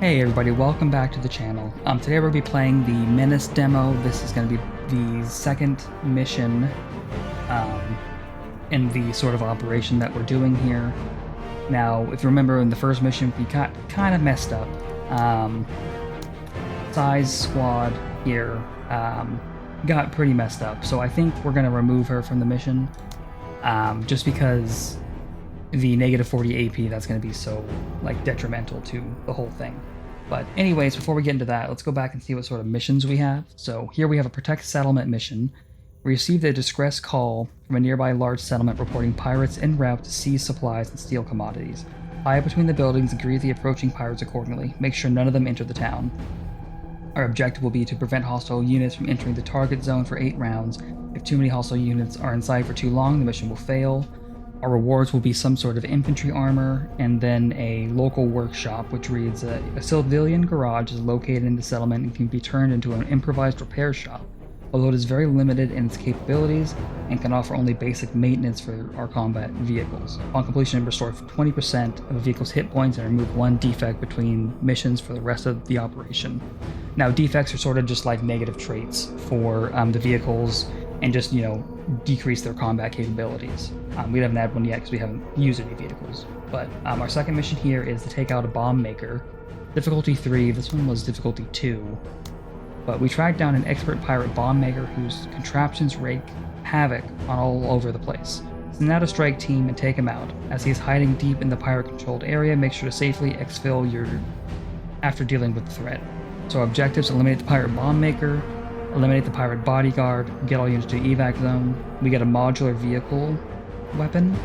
Hey everybody, welcome back to the channel. Today we'll be playing the Menace demo. This is going to be the second mission in the sort of operation that we're doing here. Now, if you remember in the first mission, we got kind of messed up. Size squad here got pretty messed up, so I think we're going to remove her from the mission just because the negative 40 AP, that's going to be so detrimental to the whole thing. But anyways, before we get into that, let's go back and see what sort of missions we have. So here we have a protect settlement mission. We received a distress call from a nearby large settlement reporting pirates en route to seize supplies and steal commodities. Fly between the buildings and greet the approaching pirates accordingly. Make sure none of them enter the town. Our objective will be to prevent hostile units from entering the target zone for 8 rounds. If too many hostile units are inside for too long, the mission will fail. Our rewards will be some sort of infantry armor, and then a local workshop, which reads, a civilian garage is located in the settlement and can be turned into an improvised repair shop, although it is very limited in its capabilities and can offer only basic maintenance for our combat vehicles. Upon completion, restore 20% of a vehicle's hit points and remove 1 defect between missions for the rest of the operation. Now, defects are sort of just like negative traits for the vehicles, and just, decrease their combat capabilities. We haven't had one yet because we haven't used any vehicles. But our second mission here is to take out a bomb maker. Difficulty 3, this one was difficulty 2. But we tracked down an expert pirate bomb maker whose contraptions wreak havoc on all over the place. Send out a strike team and take him out. As he is hiding deep in the pirate-controlled area, make sure to safely exfil after dealing with the threat. So our objectives: eliminate the pirate bomb maker, eliminate the pirate bodyguard, get all units to evac zone. We get a modular vehicle weapon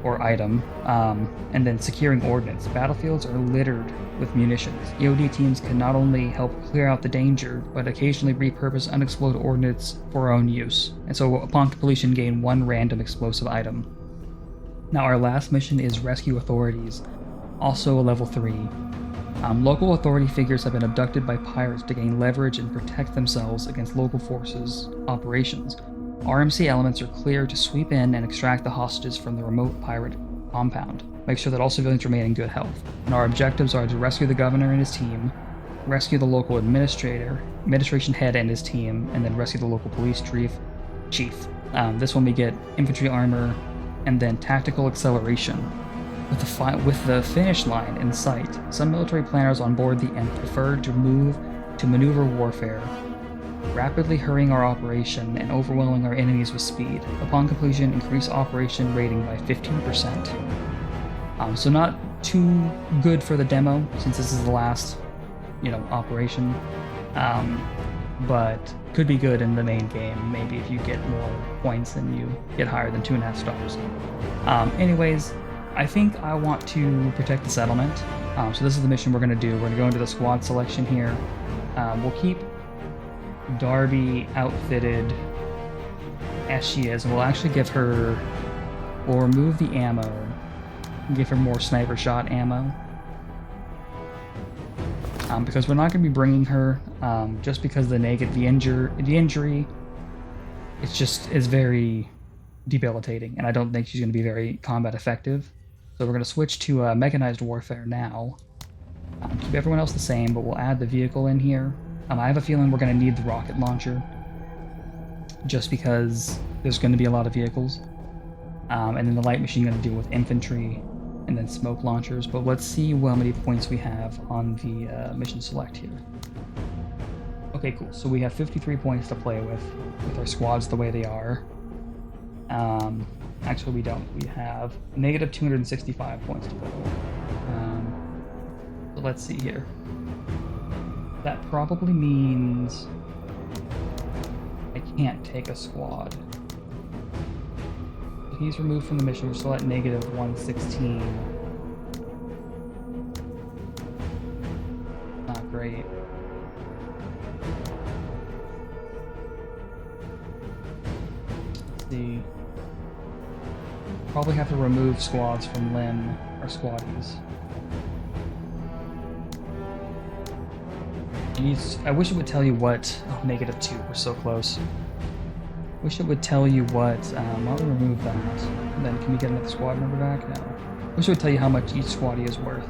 or item, and then securing ordnance. Battlefields are littered with munitions. EOD teams can not only help clear out the danger, but occasionally repurpose unexploded ordnance for our own use. And so upon completion, gain 1 random explosive item. Now our last mission is rescue authorities, also a level 3. Local authority figures have been abducted by pirates to gain leverage and protect themselves against local forces' operations. RMC elements are clear to sweep in and extract the hostages from the remote pirate compound. Make sure that all civilians remain in good health. And our objectives are to rescue the governor and his team, rescue the local administration head and his team, and then rescue the local police chief. This one we get infantry armor and then tactical acceleration. With the finish line in sight, some military planners on board the Ent preferred to move to maneuver warfare, rapidly hurrying our operation and overwhelming our enemies with speed. Upon completion, increase operation rating by 15%. So not too good for the demo, since this is the last, operation, but could be good in the main game, maybe if you get more points and you get higher than 2.5 stars. Anyways, I think I want to protect the settlement, so this is the mission we're going to do. We're going to go into the squad selection here. We'll keep Darby outfitted as she is, and we'll actually we'll remove the ammo and give her more sniper shot ammo. Because we're not going to be bringing her, just because the injury, is very debilitating, and I don't think she's going to be very combat effective. So we're going to switch to Mechanized Warfare now. Keep everyone else the same, but we'll add the vehicle in here. I have a feeling we're going to need the rocket launcher, just because there's going to be a lot of vehicles. And then the light machine going to deal with infantry, and then smoke launchers. But let's see how many points we have on the mission select here. Okay, cool. So we have 53 points to play with our squads the way they are. Actually, we don't. We have negative 265 points to play with. So let's see here. That probably means I can't take a squad. He's removed from the mission. We're still at negative 116. Not great. Let's see. Probably have to remove squads from Lim, or squaddies. I wish it would tell you what... Oh, negative 2, we're so close. Wish it would tell you what... I'll remove that. And then can we get another squad member back? No. Wish it would tell you how much each squaddie is worth.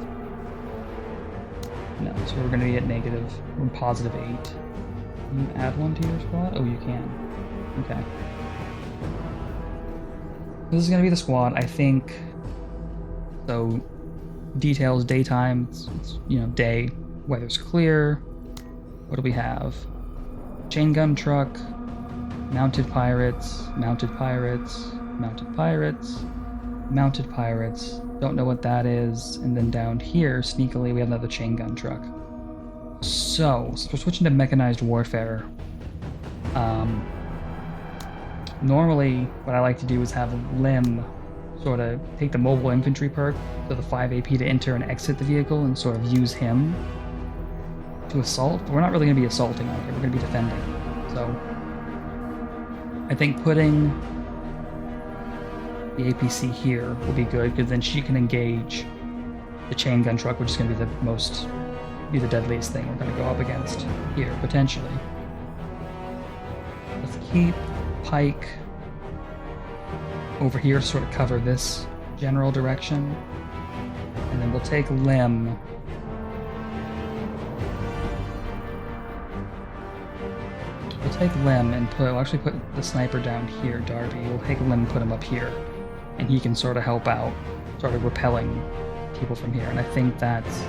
No, so we're going to be at negative, or positive 8. Can you add one to your squad? Oh, you can. Okay. This is going to be the squad, I think. So, details, daytime, it's, you know, day. Weather's clear. What do we have? Chain gun truck, mounted pirates, mounted pirates, mounted pirates, mounted pirates. Don't know what that is. And then down here, sneakily, we have another chain gun truck. So we're switching to Mechanized Warfare. Normally, what I like to do is have Lim sort of take the mobile infantry perk, so the 5 AP to enter and exit the vehicle, and sort of use him to assault. But we're not really going to be assaulting out here, we're going to be defending. So I think putting the APC here will be good, because then she can engage the chain gun truck, which is going to be the deadliest thing we're going to go up against here, potentially. Let's keep Pike over here to sort of cover this general direction. And then we'll take Lim. We'll take Lim and we'll actually put the sniper down here, Darby. We'll take Lim and put him up here. And he can sort of help out, sort of repelling people from here. And I think that's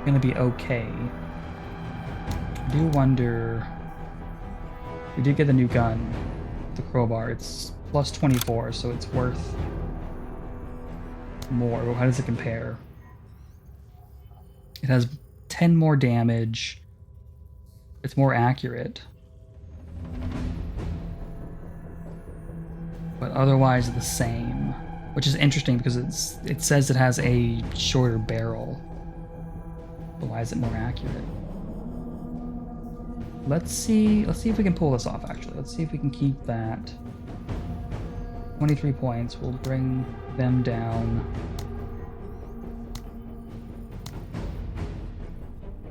gonna be okay. I do wonder... We did get the new gun, the crowbar. It's plus 24, so it's worth more. Well, how does it compare? It has 10 more damage. It's more accurate. But otherwise the same. Which is interesting because it says it has a shorter barrel. But why is it more accurate? Let's see if we can pull this off, actually. Let's see if we can keep that. 23 points. We'll bring them down.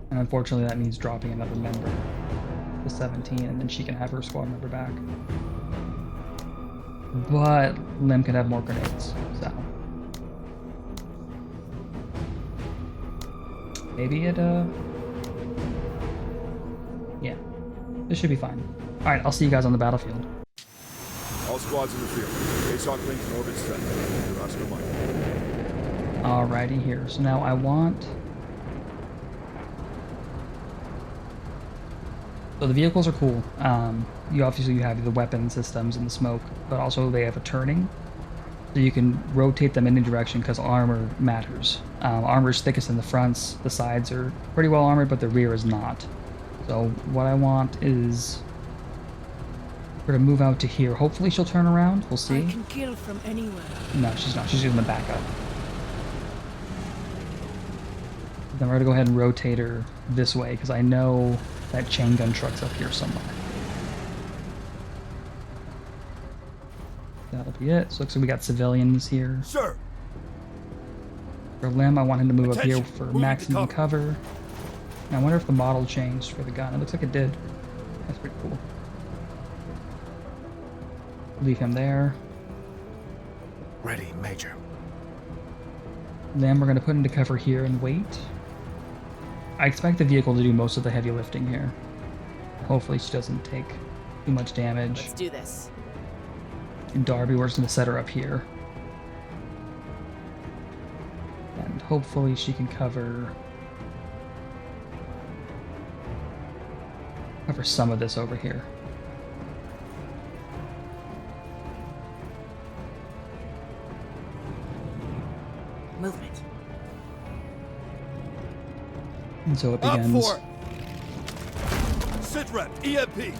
And unfortunately that means dropping another member to 17, and then she can have her squad member back. But Lim can have more grenades, so. Maybe it, yeah. This should be fine. Alright, I'll see you guys on the battlefield. All squads in the field. ASOC link and orbit set. Your Oscar Mike. Alrighty here. So now I want... So the vehicles are cool. You have the weapon systems and the smoke, but also they have a turning. So you can rotate them in any direction because armor matters. Armor is thickest in the fronts. The sides are pretty well armored, but the rear is not. So what I want is for her to move out to here. Hopefully she'll turn around. We'll see. I can kill from anywhere. No, she's not. She's using the backup. Then we're gonna go ahead and rotate her this way because I know that chain gun truck's up here somewhere. That'll be it. So looks like we got civilians here. Sir. For Lim, I want him to move Attention. up here for Moving maximum to cover. And I wonder if the model changed for the gun. It looks like it did. That's pretty cool. Leave him there. Ready, Major. Lim, we're going to put into cover here and wait. I expect the vehicle to do most of the heavy lifting here. Hopefully she doesn't take too much damage. Let's do this. And Darby, we're just going to set her up here. And hopefully she can cover some of this over here. Movement. And so it Up begins. for Sitrep, EMP.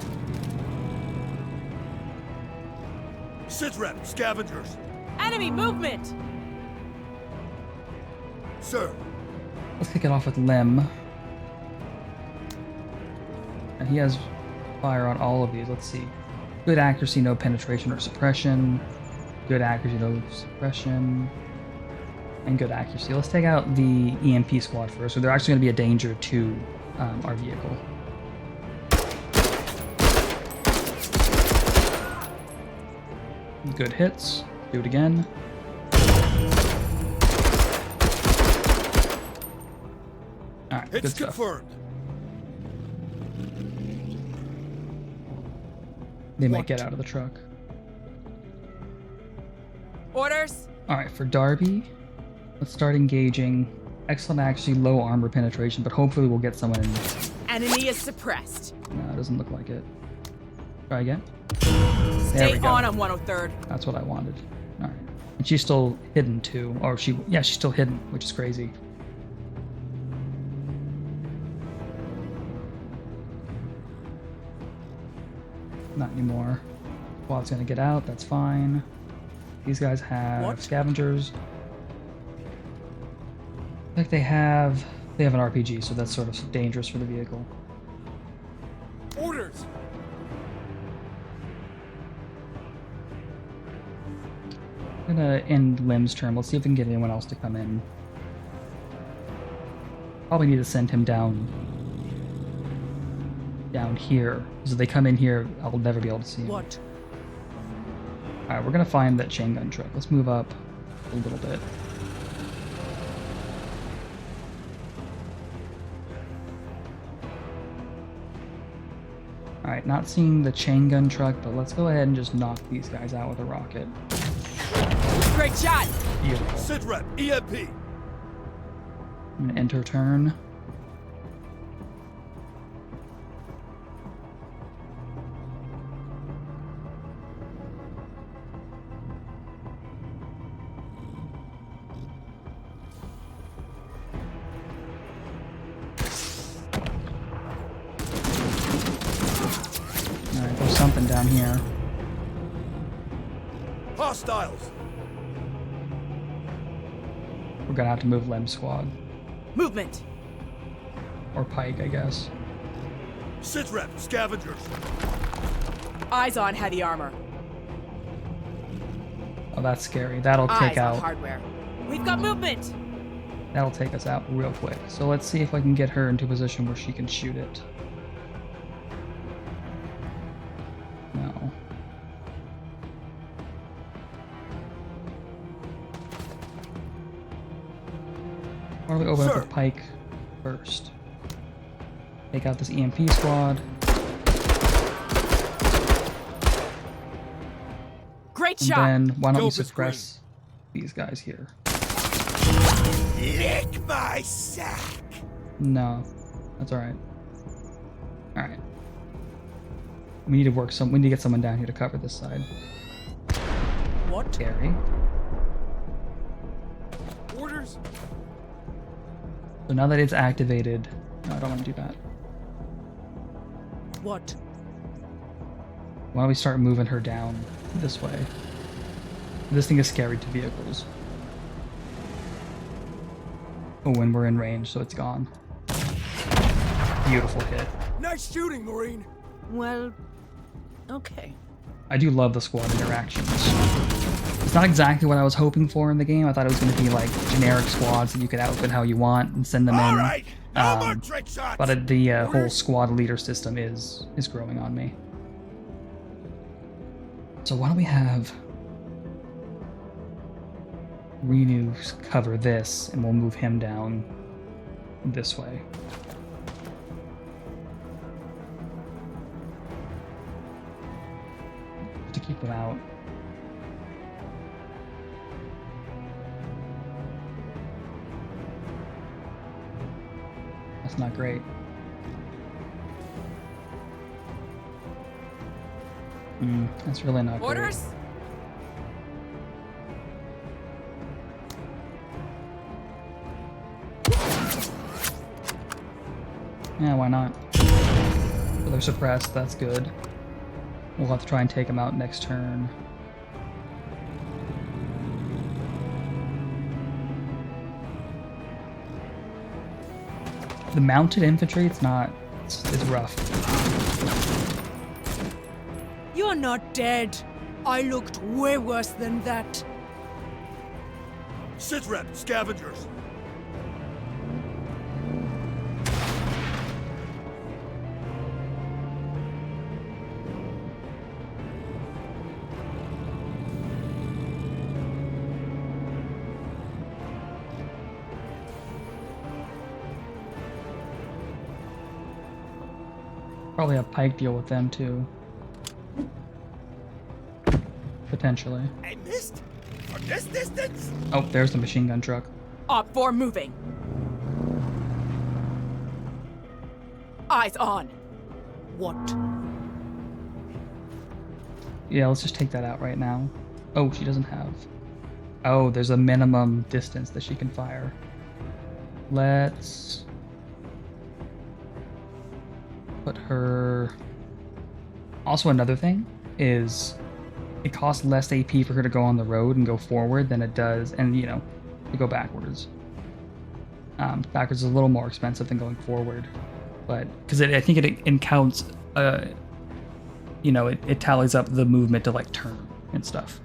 Sitrep, scavengers. Enemy movement! Sir. Let's kick it off with Lim. And he has fire on all of these. Let's see. Good accuracy, no penetration or suppression. Good accuracy, no suppression. And good accuracy. Let's take out the EMP squad first. So they're actually going to be a danger to our vehicle. Good hits. Do it again. All right, good Hits stuff. confirmed. They might get out of the truck. Orders? All right, for Darby, let's start engaging. Excellent, actually low armor penetration, but hopefully we'll get someone in. Enemy is suppressed. No, it doesn't look like it. Try again. There Stay we go. on 103rd. That's what I wanted. All right, and she's still hidden too, or she's still hidden, which is crazy. Not anymore. Squad's gonna get out. That's fine. These guys have What? scavengers. I think they have an RPG, so that's sort of dangerous for the vehicle. Orders. I'm gonna end Lim's turn. Let's see if we can get anyone else to come in. Probably need to send him down here. Because if they come in here, I'll never be able to see him. What? Alright, we're gonna find that chain gun truck. Let's move up a little bit. Alright, not seeing the chain gun truck, but let's go ahead and just knock these guys out with a rocket. Great shot! Beautiful. Sit rep. EMP. I'm gonna enter turn. Alright, there's something down here. Hostiles. We're gonna have to move Lem's squad. Movement! Or Pike, I guess. Sit rep. Scavengers. Eyes on heavy armor. Oh, that's scary. That'll Eyes take on out. hardware. We've got movement! That'll take us out real quick. So let's see if I can get her into a position where she can shoot it. No. Why don't we open up with Pike first? Take out this EMP squad. Great And shot! then why don't we Dope is suppress these guys here? Lick my sack. No, that's all right. All right. We need to we need to get someone down here to cover this side. What? Scary. Orders. So now that it's activated, no, I don't want to do that. What? Why don't we start moving her down this way? This thing is scary to vehicles. Oh, when we're in range, so it's gone. Beautiful hit. Nice shooting, Marine. Well, okay. I do love the squad interactions. It's not exactly what I was hoping for in the game. I thought it was going to be like generic squads that you could outfit how you want and send them All in. right. No more trick shots. But the whole squad leader system is growing on me. So why don't we have Renew cover this, and we'll move him down this way. To keep them out. That's not great. That's really not Orders? great. Yeah, why not? So they're suppressed, that's good. We'll have to try and take them out next turn. The mounted infantry, it's rough. You're not dead. I looked way worse than that. Sit rep. Scavengers. Probably a pike deal with them too. Potentially. I missed? From this distance? Oh, there's the machine gun truck. Op 4 moving. Eyes on. What? Yeah, let's just take that out right now. Oh, she doesn't have... Oh, there's a minimum distance that she can fire. Let's... put her... Also, another thing is it costs less AP for her to go on the road and go forward than it does, and, you know, to go backwards. Backwards is a little more expensive than going forward, but because I think it counts, you know, it tallies up the movement to like turn and stuff.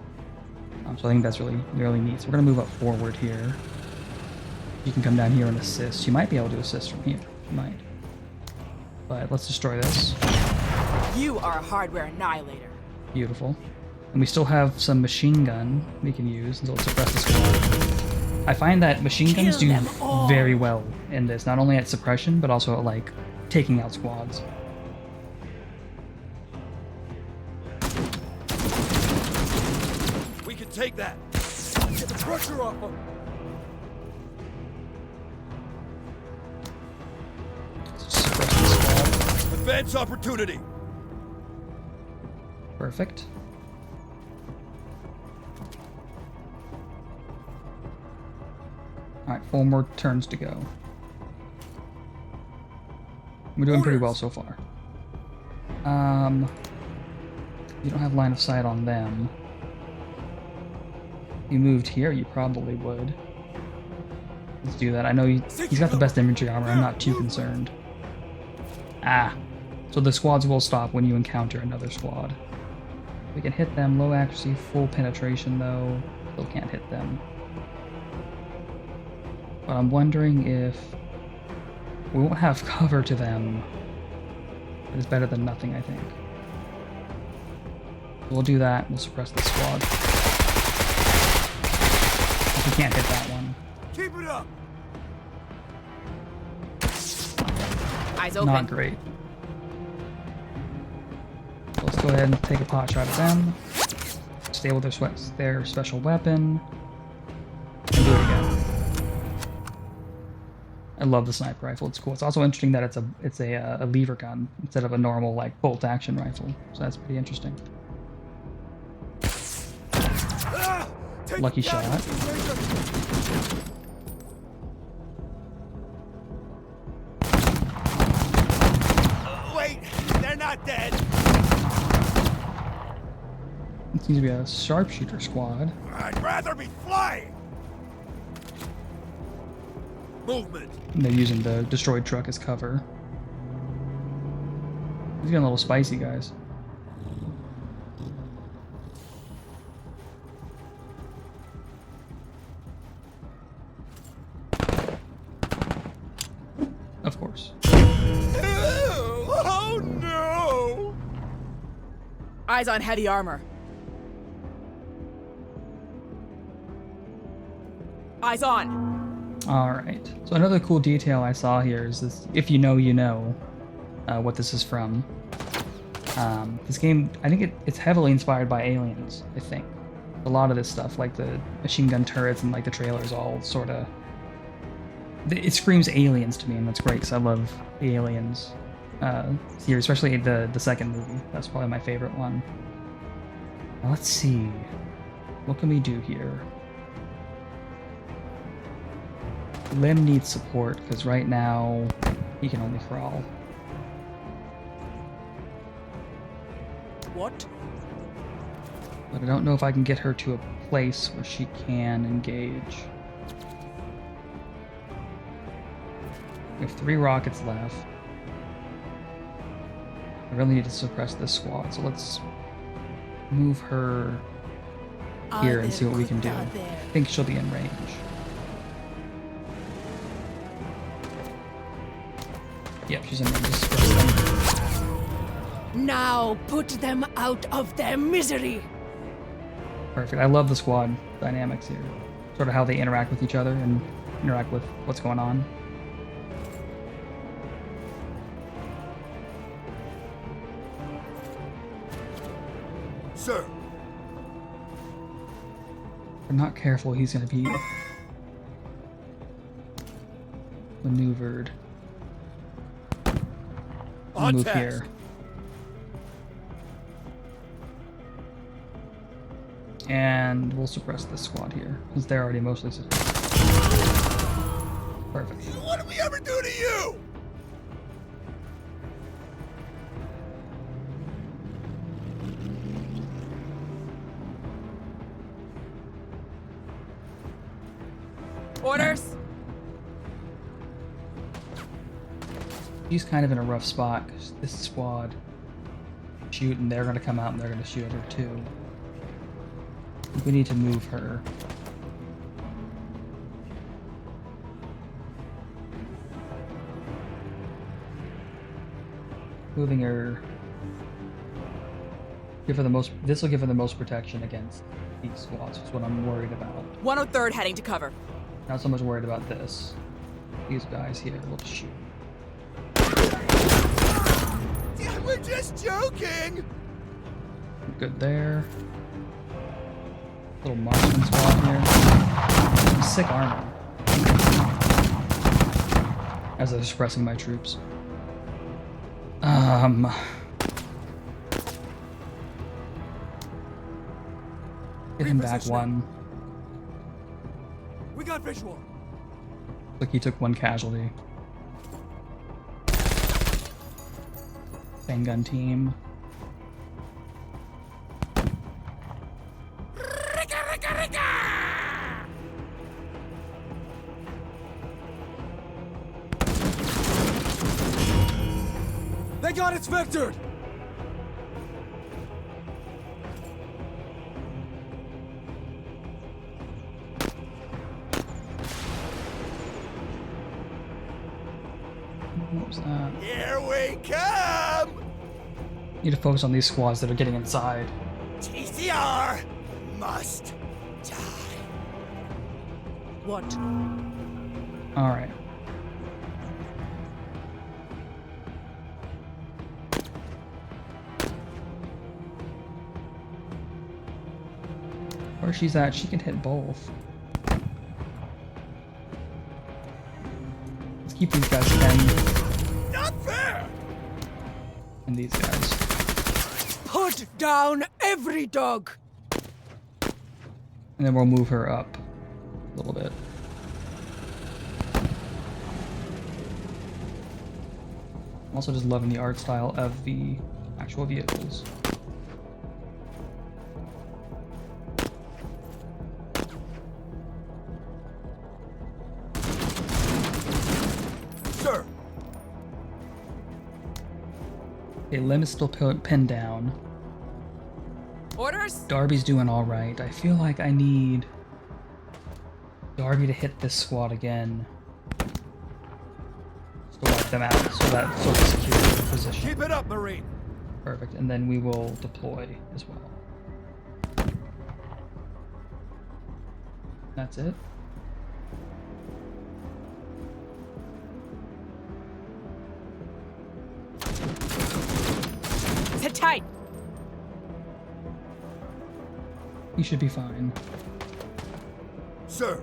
So I think that's really neat. So we're gonna move up forward here. You can come down here and assist. You might be able to assist from here. You might. But let's destroy this. You are a hardware annihilator. Beautiful. And we still have some machine gun we can use, so let's suppress the squad. I find that machine guns do very well in this, not only at suppression, but also at, like, taking out squads. We can take that. Get the pressure off them. Suppress the squad. Advance opportunity. Perfect. Alright, 4 more turns to go. We're doing pretty well so far. You don't have line of sight on them. If you moved here, you probably would. Let's do that. I know he's got the best infantry armor. I'm not too concerned. Ah. So the squads will stop when you encounter another squad. We can hit them. Low accuracy, full penetration though. Still can't hit them. But I'm wondering if we won't have cover to them. But it's better than nothing, I think. We'll do that. We'll suppress the squad. If we can't hit that one. Keep it up. Eyes open. Not great. So let's go ahead and take a pot shot at them. Stay with their special weapon. And do it again. I love the sniper rifle. It's cool. It's also interesting that it's a lever gun instead of a normal like bolt action rifle. So that's pretty interesting. Lucky shot. Wait, they're not dead. It seems to be a sharpshooter squad. I'd rather be flying. Movement. And they're using the destroyed truck as cover. He's getting a little spicy, guys. Of course. Oh no! Eyes on heavy armor. Eyes on. Alright. So another cool detail I saw here is this, if you know, you know what this is from. This game, I think it's heavily inspired by Aliens, I think. A lot of this stuff, like the machine gun turrets and like the trailers all sort of... It screams Aliens to me, and that's great because I love the Aliens series, especially the second movie. That's probably my favorite one. Now let's see. What can we do here? Lim needs support because right now he can only crawl. What? But I don't know if I can get her to a place where she can engage. We have 3 rockets left. I really need to suppress this squad, so let's move her here and see what we can do. I think she'll be in range. Yep, she's in range. Just suppress them. Now put them out of their misery. Perfect. I love the squad dynamics here. Sort of how they interact with each other and interact with what's going on. Sir. If we're not careful, he's gonna be maneuvered. On Move task. here. And we'll suppress this squad here, because they're already mostly suppressed. Perfect. What did we ever do to you? Orders. She's kind of in a rough spot, because this squad shoot, and they're going to come out and they're going to shoot at her too. I think we need to move her. Moving her. Give her the most. This will give her the most protection against these squads. Is what I'm worried about. 103rd heading to cover. Not so much worried about this. These guys here will shoot. Yeah, we're just joking. Good there. Little marksman squad here. Sick armor. As they're suppressing my troops. Get him back one. We got visual. Look, he took one casualty. Gun team. They got its vectored. What was that? Here we come. Need to focus on these squads that are getting inside. TCR must die. What? Alright. Where she's at, she can hit both. Let's keep these guys 10. Not fair. And these guys. Put down every dog! And then we'll move her up a little bit. I'm also just loving the art style of the actual vehicles. Sir. Okay, Lim is still pinned down. Orders. Darby's doing all right. I feel like I need Darby to hit this squad again. Just to wipe them out, so that sort of secures the position. Keep it up, Marine. Perfect, and then we will deploy as well. That's it. Sit tight. You should be fine. Sir.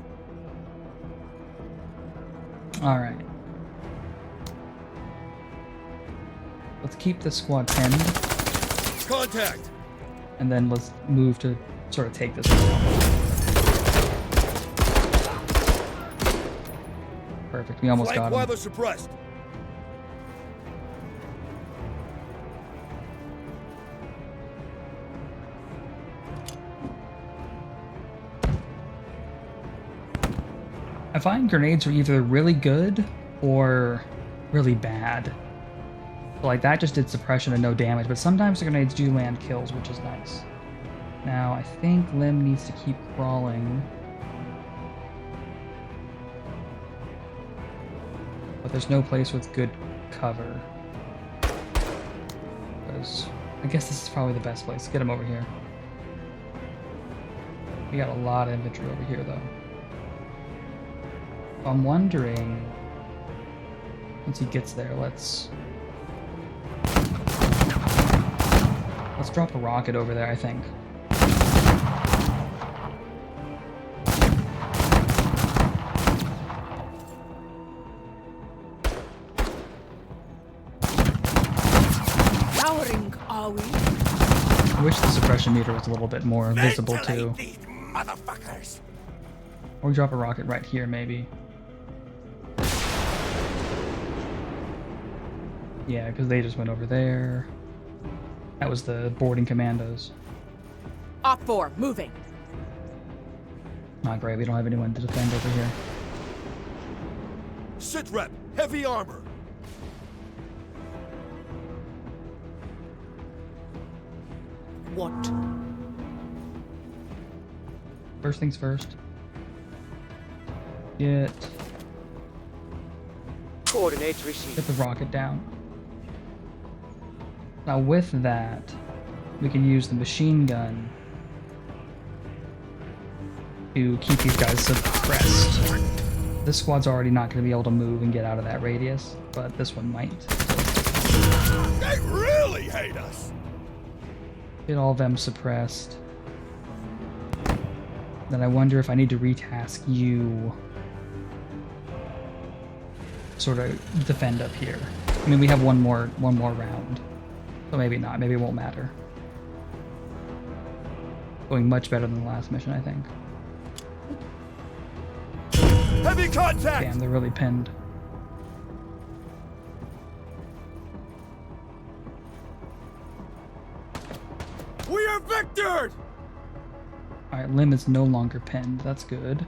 Alright. Let's keep this squad 10, Contact. and then let's move to sort of take this one. Perfect, we almost Flank got while him. they're suppressed. I find grenades are either really good or really bad. So like that just did suppression and no damage, but sometimes the grenades do land kills, which is nice. Now I think Lim needs to keep crawling. But there's no place with good cover. Because I guess this is probably the best place. Get him over here. We got a lot of infantry over here though. I'm wondering, once he gets there, let's Let's drop a rocket over there, I think. Towering, are we? I wish the suppression meter was a little bit more visible too. Ventilate these motherfuckers. Or drop a rocket right here, maybe. Yeah, because they just went over there. That was the boarding commandos. Op 4, moving. Not great, we don't have anyone to defend over here. Sit rep. Heavy armor. What? First things first. Get Coordinates received. the rocket down. Now with that, we can use the machine gun to keep these guys suppressed. This squad's already not going to be able to move and get out of that radius, but this one might. They really hate us. Get all of them suppressed. Then I wonder if I need to retask you sort of defend up here. I mean, we have one more round, so maybe not. Maybe it won't matter. Going much better than the last mission, I think. Heavy contact. Damn, they're really pinned. We are victored. Alright, Lim is no longer pinned. That's good.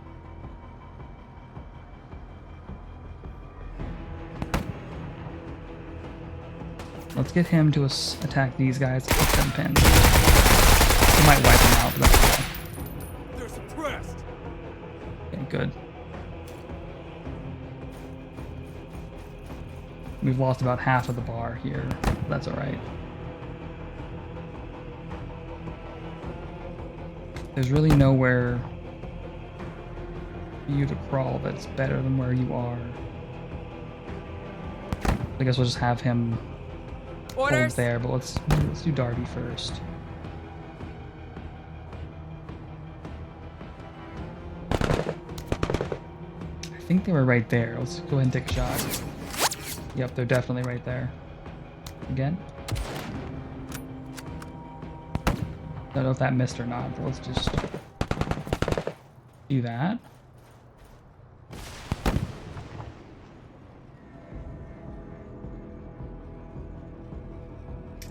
Let's get him to attack these guys and get them pinned. He might wipe them out, but that's okay. They're suppressed. Okay, good. We've lost about half of the bar here. That's alright. There's really nowhere for you to crawl that's better than where you are. I guess we'll just have him hold Orders. there, but let's do Darby first. I think they were right there. Let's go ahead and take a shot. Yep, they're definitely right there. Again. Don't know if that missed or not, but let's just do that.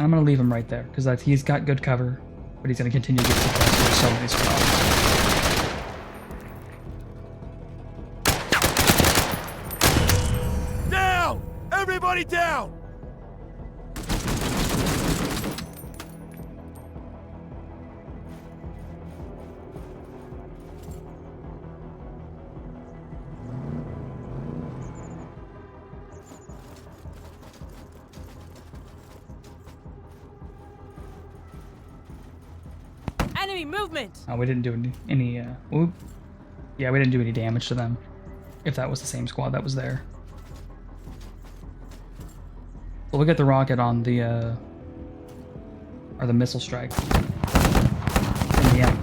I'm gonna leave him right there because he's got good cover, but he's gonna continue to get suppressed for so many squads. Down. Everybody down. Enemy movement. We didn't do any whoop. Yeah, we didn't do any damage to them. If that was the same squad that was there. So we'll get the rocket on the or the missile strike. In the end.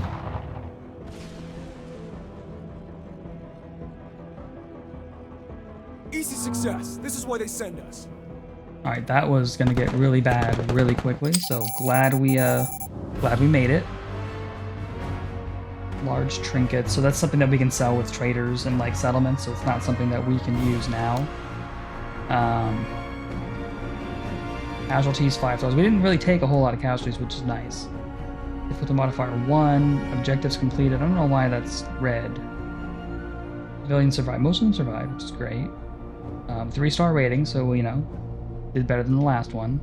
Easy success. This is why they send us. Alright, that was gonna get really bad really quickly, so glad we made it. Large trinkets, so that's something that we can sell with traders and like settlements, so it's not something that we can use now. Casualties 5 stars. We didn't really take a whole lot of casualties, which is nice. Difficulty modifier 1, objectives completed. I don't know why that's red. Civilians survived. Most of them survived, which is great. 3-star rating, so you know, did better than the last one.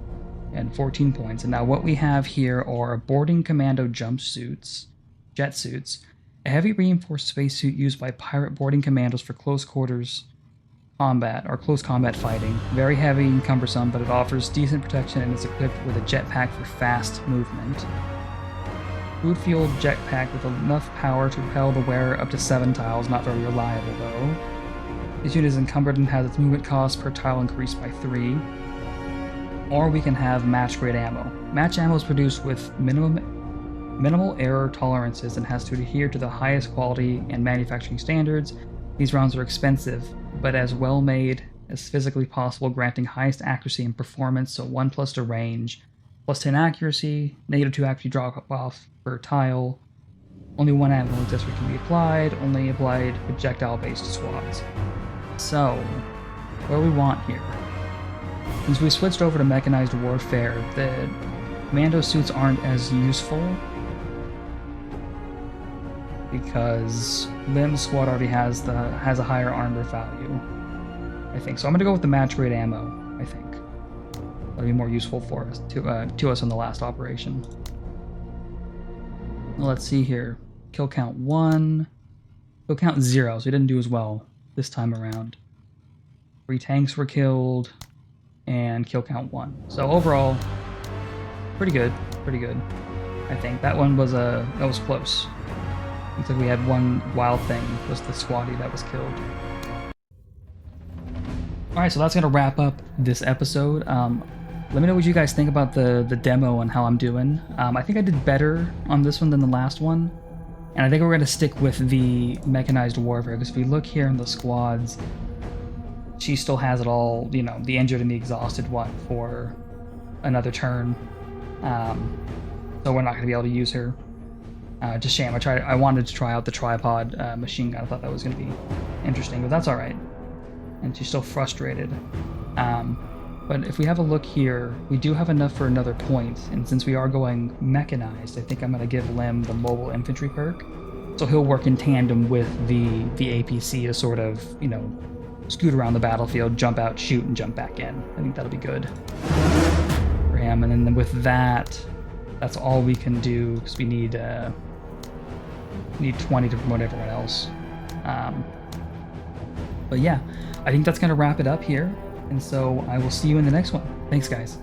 And 14 points. And now what we have here are boarding commando jumpsuits, jet suits, a heavy reinforced spacesuit used by pirate boarding commandos for close quarters combat or close combat fighting. Very heavy and cumbersome, but it offers decent protection and is equipped with a jetpack for fast movement. Food-fueled jetpack with enough power to propel the wearer up to 7 tiles, not very reliable though. This unit is encumbered and has its movement cost per tile increased by 3. Or we can have match grade ammo. Match ammo is produced with minimal error tolerances and has to adhere to the highest quality and manufacturing standards. These rounds are expensive, but as well made as physically possible, granting highest accuracy and performance, so 1+ to range, +10 accuracy, -2 accuracy drop off per tile. Only one ammo accessory can be applied, only applied projectile-based squads. So, what do we want here? Since we switched over to Mechanized Warfare, the commando suits aren't as useful because Lim's squad already has a higher armor value, I think. So I'm gonna go with the match grade ammo, I think. That'll be more useful for us to us in the last operation. Well, let's see here. Kill count 1. Kill count 0, so we didn't do as well this time around. 3 tanks were killed, and kill count 1. So overall, pretty good, I think. That one was that was close. Looks like we had one wild thing, was the squatty that was killed. Alright, so that's gonna wrap up this episode. Let me know what you guys think about the demo and how I'm doing. I think I did better on this one than the last one. And I think we're gonna stick with the Mechanized Warfare, because if we look here in the squads, she still has it all, you know, the injured and the exhausted one for another turn. So we're not gonna be able to use her. Just shame. I wanted to try out the tripod machine gun. I thought that was gonna be interesting, but that's all right. And she's still frustrated. But if we have a look here, we do have enough for another point, and since we are going mechanized, I think I'm going to give Lim the mobile infantry perk, so he'll work in tandem with the APC to sort of, you know, scoot around the battlefield, jump out, shoot, and jump back in. I think that'll be good for him, and then with that, that's all we can do, because we need 20 to promote everyone else. But yeah, I think that's going to wrap it up here. And so I will see you in the next one. Thanks, guys.